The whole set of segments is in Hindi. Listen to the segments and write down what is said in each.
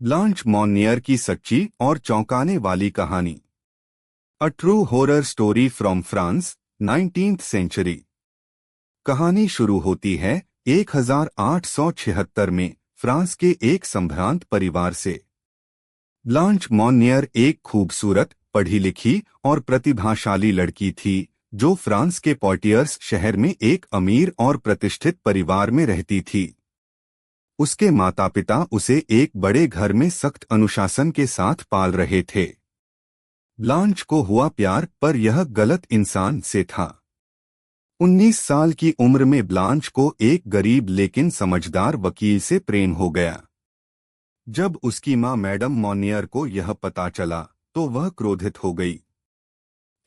ब्लांच मॉनियर की सच्ची और चौंकाने वाली कहानी। A true horror story from France, 19th century. कहानी शुरू होती है 1876 में फ्रांस के एक संभ्रांत परिवार से। ब्लांच मॉनियर एक खूबसूरत, पढ़ी लिखी और प्रतिभाशाली लड़की थी जो फ्रांस के पोर्टियर्स शहर में एक अमीर और प्रतिष्ठित परिवार में रहती थी। उसके माता पिता उसे एक बड़े घर में सख्त अनुशासन के साथ पाल रहे थे। ब्लांच को हुआ प्यार, पर यह गलत इंसान से था। 19 साल की उम्र में ब्लांच को एक गरीब लेकिन समझदार वकील से प्रेम हो गया। जब उसकी मां मैडम मॉनियर को यह पता चला तो वह क्रोधित हो गई।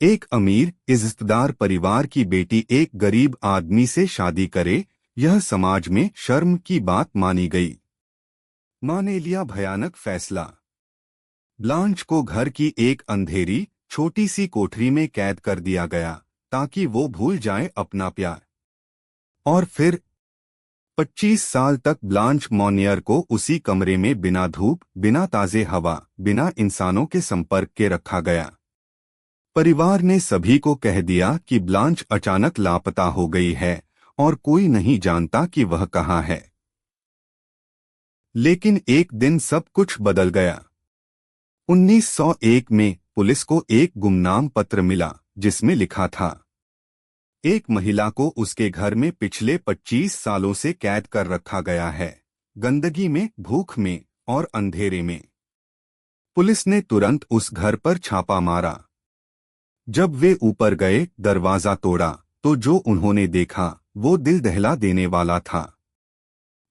एक अमीर इज्जतदार परिवार की बेटी एक गरीब आदमी से शादी करे, यह समाज में शर्म की बात मानी गई। मां ने लिया भयानक फैसला। ब्लांच को घर की एक अंधेरी छोटी सी कोठरी में कैद कर दिया गया ताकि वो भूल जाए अपना प्यार। और फिर 25 साल तक ब्लांच मॉनियर को उसी कमरे में बिना धूप, बिना ताजे हवा, बिना इंसानों के संपर्क के रखा गया। परिवार ने सभी को कह दिया कि ब्लांच अचानक लापता हो गई है और कोई नहीं जानता कि वह कहाँ है। लेकिन एक दिन सब कुछ बदल गया। 1901 में पुलिस को एक गुमनाम पत्र मिला जिसमें लिखा था, एक महिला को उसके घर में पिछले 25 सालों से कैद कर रखा गया है, गंदगी में, भूख में और अंधेरे में। पुलिस ने तुरंत उस घर पर छापा मारा। जब वे ऊपर गए, दरवाजा तोड़ा तो जो उन्होंने देखा वो दिल दहला देने वाला था।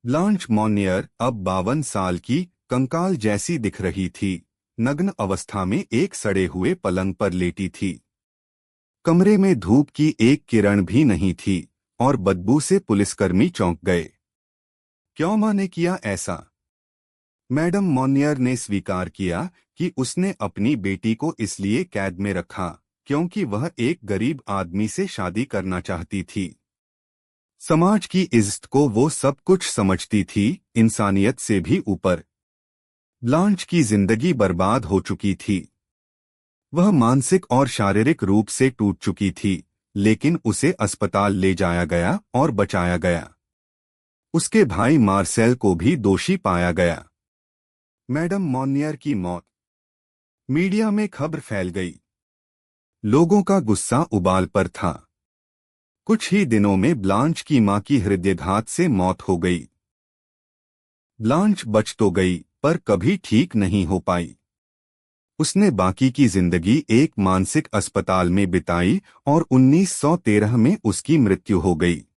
ब्लांच मॉनियर अब 52 साल की कंकाल जैसी दिख रही थी, नग्न अवस्था में एक सड़े हुए पलंग पर लेटी थी। कमरे में धूप की एक किरण भी नहीं थी और बदबू से पुलिसकर्मी चौंक गए। क्यों मां ने किया ऐसा? मैडम मॉनियर ने स्वीकार किया कि उसने अपनी बेटी को इसलिए कैद में रखा क्योंकि वह एक गरीब आदमी से शादी करना चाहती थी। समाज की इज्जत को वो सब कुछ समझती थी, इंसानियत से भी ऊपर। ब्लांच की जिंदगी बर्बाद हो चुकी थी। वह मानसिक और शारीरिक रूप से टूट चुकी थी, लेकिन उसे अस्पताल ले जाया गया और बचाया गया। उसके भाई मार्सेल को भी दोषी पाया गया। मैडम मॉनियर की मौत। मीडिया में खबर फैल गई। लोगों का गुस्सा उबाल पर था। कुछ ही दिनों में ब्लांच की मां की हृदयाघात से मौत हो गई। ब्लांच बच तो गई पर कभी ठीक नहीं हो पाई। उसने बाकी की जिंदगी एक मानसिक अस्पताल में बिताई और 1913 में उसकी मृत्यु हो गई।